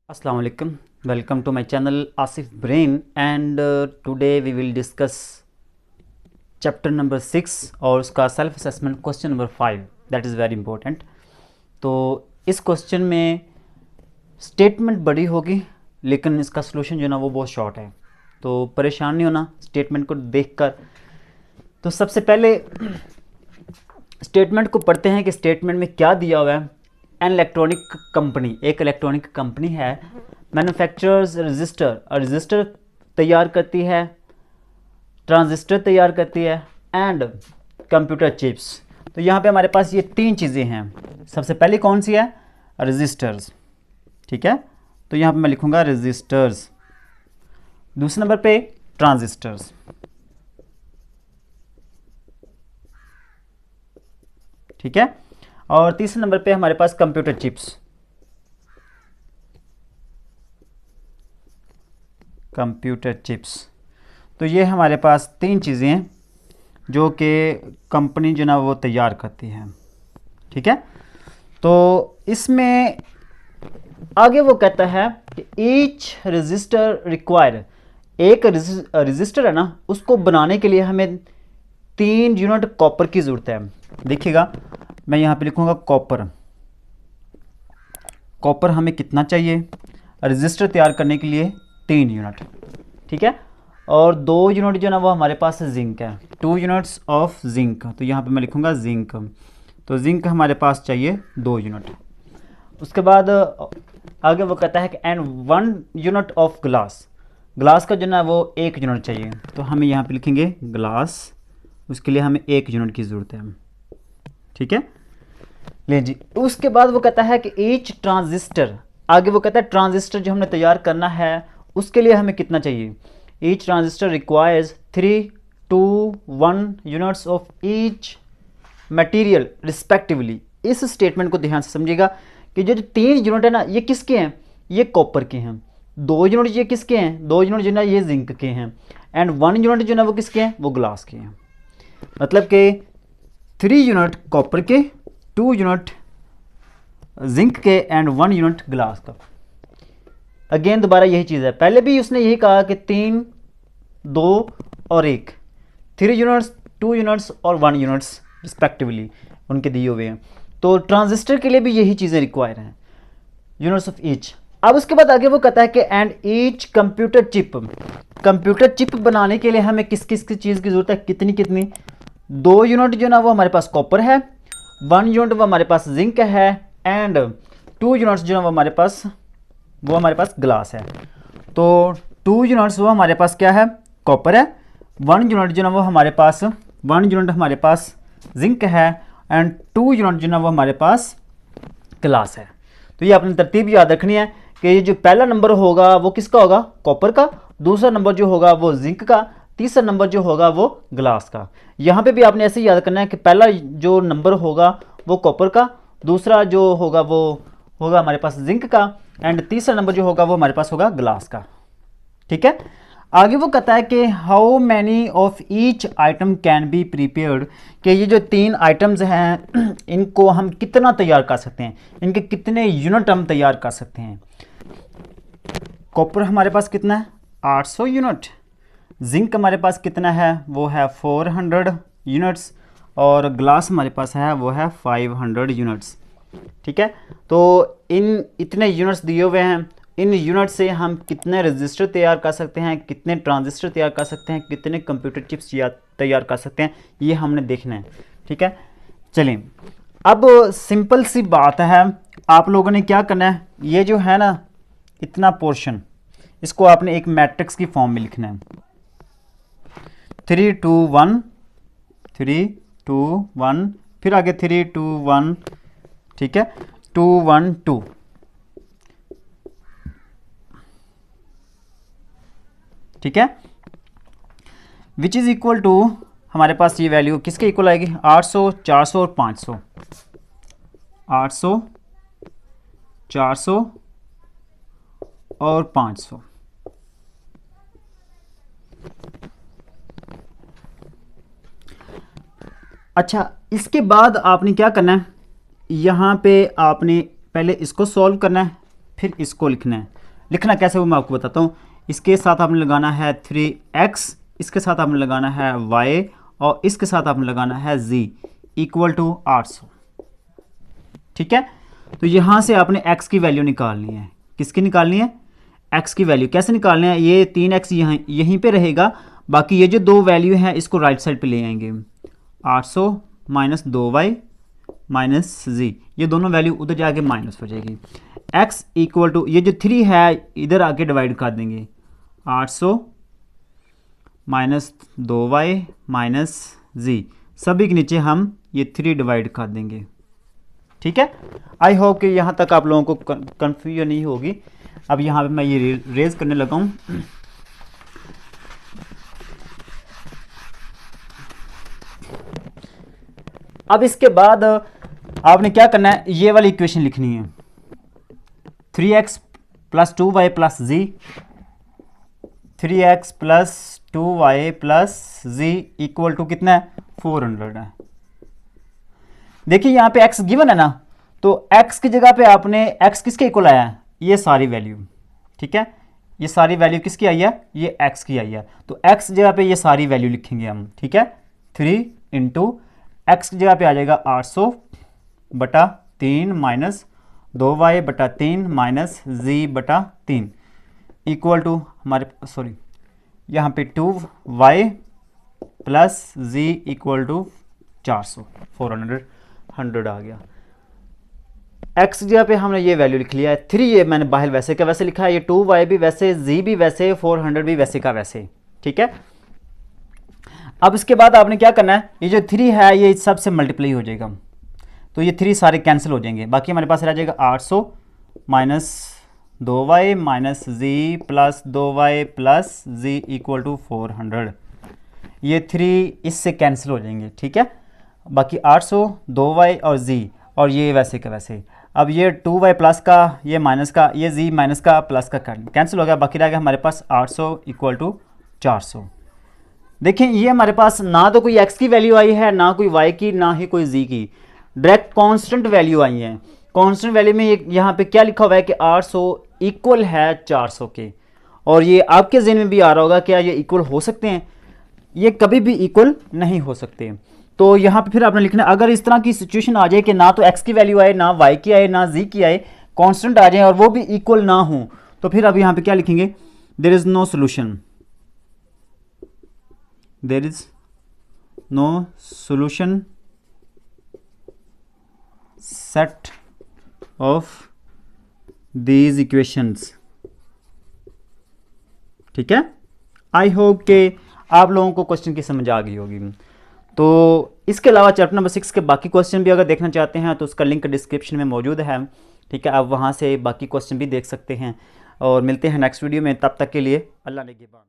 Assalamu alaikum. Welcome to my channel Asif Brain and today we will discuss chapter number 6 और उसका self assessment question number 5 that is very important. तो इस question में statement बड़ी होगी लेकिन इसका सोल्यूशन जो है ना वो बहुत शॉर्ट है, तो परेशान नहीं होना स्टेटमेंट को देखकर। तो सबसे पहले स्टेटमेंट को पढ़ते हैं कि स्टेटमेंट में क्या दिया हुआ है। एन इलेक्ट्रॉनिक कंपनी, एक इलेक्ट्रॉनिक कंपनी है, मैन्युफैक्चरर्स रजिस्टर तैयार करती है, ट्रांजिस्टर तैयार करती है एंड कंप्यूटर चिप्स। तो यहाँ पे हमारे पास ये तीन चीज़ें हैं। सबसे पहले कौन सी है? रजिस्टर्स, ठीक है, तो यहाँ पे मैं लिखूँगा रजिस्टर्स। दूसरे नंबर पे ट्रांजिस्टर्स, ठीक है, और तीसरे नंबर पे हमारे पास कंप्यूटर चिप्स। कंप्यूटर चिप्स, तो ये हमारे पास तीन चीज़ें हैं जो कि कंपनी जो ना वो तैयार करती है, ठीक है। तो इसमें आगे वो कहता है कि ईच रजिस्टर रिक्वायर, एक रजिस्टर है ना उसको बनाने के लिए हमें 3 यूनिट कॉपर की ज़रूरत है। देखिएगा मैं यहाँ पे लिखूँगा कॉपर। कॉपर हमें कितना चाहिए रजिस्टर तैयार करने के लिए? 3 यूनिट, ठीक है। और 2 यूनिट जो ना वो हमारे पास जिंक है, 2 यूनिट्स ऑफ जिंक। तो यहाँ पे मैं लिखूँगा जिंक, तो जिंक हमारे पास चाहिए 2 यूनिट। उसके बाद आगे वो कहता है कि and 1 unit of glass, glass का जो ना वो 1 यूनिट चाहिए। तो हमें यहाँ पे लिखेंगे ग्लास, उसके लिए हमें 1 यूनिट की ज़रूरत है, ठीक है। ले जी, उसके बाद वो कहता है कि ईच ट्रांजिस्टर, आगे वो कहता है ट्रांजिस्टर जो हमने तैयार करना है उसके लिए हमें कितना चाहिए? Each transistor requires 3 to 1 units of each material respectively. इस स्टेटमेंट को ध्यान से समझिएगा कि जो 3 यूनिट है ना ये किसके हैं? ये कॉपर के हैं। 2 यूनिट ये किसके हैं? 2 यूनिट जो ना ये जिंक के हैं एंड 1 यूनिट जो ना वो किसके हैं? वो ग्लास के हैं। मतलब कि 3 यूनिट कॉपर के, 2 यूनिट जिंक के एंड 1 यूनिट ग्लास का। अगेन दोबारा यही चीज़ है, पहले भी उसने यही कहा कि 3, 2 और 1, 3 यूनिट्स, 2 यूनिट्स और 1 यूनिट्स रिस्पेक्टिवली उनके दिए हुए हैं। तो ट्रांजिस्टर के लिए भी यही चीज़ें रिक्वायर हैं, यूनिट्स ऑफ ईच। अब उसके बाद आगे वो कहता है कि and each computer chip, computer chip बनाने के लिए हमें किस किस चीज़ की ज़रूरत है? कितनी कितनी? 2 यूनिट जो ना वो हमारे पास कॉपर है, 1 यूनिट वो हमारे पास जिंक है एंड 2 यूनिट्स जो है वो हमारे पास ग्लास है। तो 2 यूनिट्स वो हमारे पास क्या है? कॉपर है। 1 यूनिट जो ना वो हमारे पास 1 यूनिट हमारे पास जिंक है एंड 2 यूनिट जो ना वो हमारे पास ग्लास है। तो ये अपनी तरतीब याद रखनी है कि ये जो पहला नंबर होगा वो किसका होगा? कॉपर का। दूसरा नंबर जो होगा वो जिंक का। तीसरा नंबर जो होगा वो ग्लास का। यहाँ पे भी आपने ऐसे ही याद करना है कि पहला जो नंबर होगा वो कॉपर का, दूसरा जो होगा वो होगा हमारे पास जिंक का एंड तीसरा नंबर जो होगा वो हमारे पास होगा ग्लास का, ठीक है। आगे वो कहता है कि how many of each item can be prepared, कि ये जो 3 आइटम्स हैं इनको हम कितना तैयार कर सकते हैं, इनके कितने यूनिट हम तैयार कर सकते हैं। कॉपर हमारे पास कितना है? 800 यूनिट। जिंक हमारे पास कितना है? वो है 400 यूनिट्स और ग्लास हमारे पास है वो है 500 यूनिट्स, ठीक है। तो इन इतने यूनिट्स दिए हुए हैं, इन यूनिट से हम कितने रजिस्टर तैयार कर सकते हैं, कितने ट्रांजिस्टर तैयार कर सकते हैं, कितने कंप्यूटर चिप्स तैयार कर सकते हैं, ये हमने देखना है, ठीक है। चलिए अब सिंपल सी बात है, आप लोगों ने क्या करना है, ये जो है ना इतना पोर्शन इसको आपने एक मैट्रिक्स की फॉर्म में लिखना है। 3 2 1, 3 2 1, फिर आगे 3 2 1, ठीक है, 2 1 2, ठीक है, विच इज़ इक्वल टू, हमारे पास ये वैल्यू किसके इक्वल आएगी? 800, 400 और 500। 800, 400 और 500। अच्छा, इसके बाद आपने क्या करना है, यहाँ पे आपने पहले इसको सॉल्व करना है, फिर इसको लिखना है। लिखना कैसे वो मैं आपको बताता हूँ। इसके साथ आपने लगाना है 3x, इसके साथ आपने लगाना है y और इसके साथ आपने लगाना है z इक्वल टू 800। ठीक है, तो यहाँ से आपने x की वैल्यू निकालनी है। किसकी निकालनी है? x की वैल्यू। कैसे निकालनी है? ये 3x यहीं पे रहेगा, बाकी ये जो दो वैल्यू हैं इसको राइट साइड पे ले आएंगे। 800 माइनस 2y माइनस z, ये दोनों वैल्यू उधर जाके माइनस हो जाएगी। x इक्वल टू ये जो 3 है इधर आके डिवाइड कर देंगे। 800 माइनस 2y माइनस z, सभी के नीचे हम ये 3 डिवाइड कर देंगे। ठीक है, आई होप कि यहाँ तक आप लोगों को कन्फ्यूजन नहीं होगी। अब यहाँ पे मैं ये रेज करने लगा हूँ। अब इसके बाद आपने क्या करना है, ये वाली इक्वेशन लिखनी है। 3x plus 2y plus z, 3x plus 2y plus z equal to कितना है? 400 है। देखिए यहाँ पे x गिवन है ना, तो x की जगह पे आपने x किसके इक्वल आया है? ये सारी वैल्यू। ठीक है, ये सारी वैल्यू किसकी आई है? ये x की आई है, तो x जगह पे ये सारी वैल्यू लिखेंगे हम। ठीक है, 3 इंटू x की जगह पे आ जाएगा 800 बटा 3 माइनस 2y बटा 3 माइनस z बटा 3 इक्वल टू हमारे सॉरी यहाँ पे 2y plus z equal to 400, 400 आ गया। x जगह पे हमने ये वैल्यू लिख लिया है 3, ये मैंने बाहर वैसे का वैसे लिखा है, ये 2y भी वैसे, z भी वैसे, 400 भी वैसे का वैसे। ठीक है, अब इसके बाद आपने क्या करना है, ये जो 3 है ये सबसे मल्टीप्लाई हो जाएगा, तो ये 3 सारे कैंसिल हो जाएंगे। बाकी हमारे पास रह जाएगा 800 minus 2y minus z plus 2y plus z equal to 400। ये 3 इससे कैंसिल हो जाएंगे। ठीक है, बाकी 800 2y और z और ये वैसे का वैसे। अब ये 2y प्लस का, ये माइनस का, ये z माइनस का प्लस का कैंसिल हो गया, बाकी रह गया हमारे पास 800 इक्वल टू 400। देखें ये हमारे पास ना तो कोई x की वैल्यू आई है, ना कोई y की, ना ही कोई z की, डायरेक्ट कांस्टेंट वैल्यू आई है। कांस्टेंट वैल्यू में यहाँ पे क्या लिखा हुआ है कि 800 इक्वल है 400 के, और ये आपके ज़हन में भी आ रहा होगा क्या ये इक्वल हो सकते हैं? ये कभी भी इक्वल नहीं हो सकते। तो यहाँ पे फिर आपने लिखना, अगर इस तरह की सिचुएशन आ जाए कि ना तो x की वैल्यू आए, ना y की आए, ना z की आए, कांस्टेंट आ जाए और वो भी इक्वल ना हो, तो फिर अब यहाँ पे क्या लिखेंगे? There is no solution, there is no solution set of these equations. ठीक है, आई होप कि आप लोगों को क्वेश्चन की समझ आ गई होगी। तो इसके अलावा चैप्टर नंबर 6 के बाकी क्वेश्चन भी अगर देखना चाहते हैं तो उसका लिंक डिस्क्रिप्शन में मौजूद है। ठीक है, आप वहाँ से बाकी क्वेश्चन भी देख सकते हैं, और मिलते हैं नेक्स्ट वीडियो में। तब तक के लिए अल्लाह निगहबान।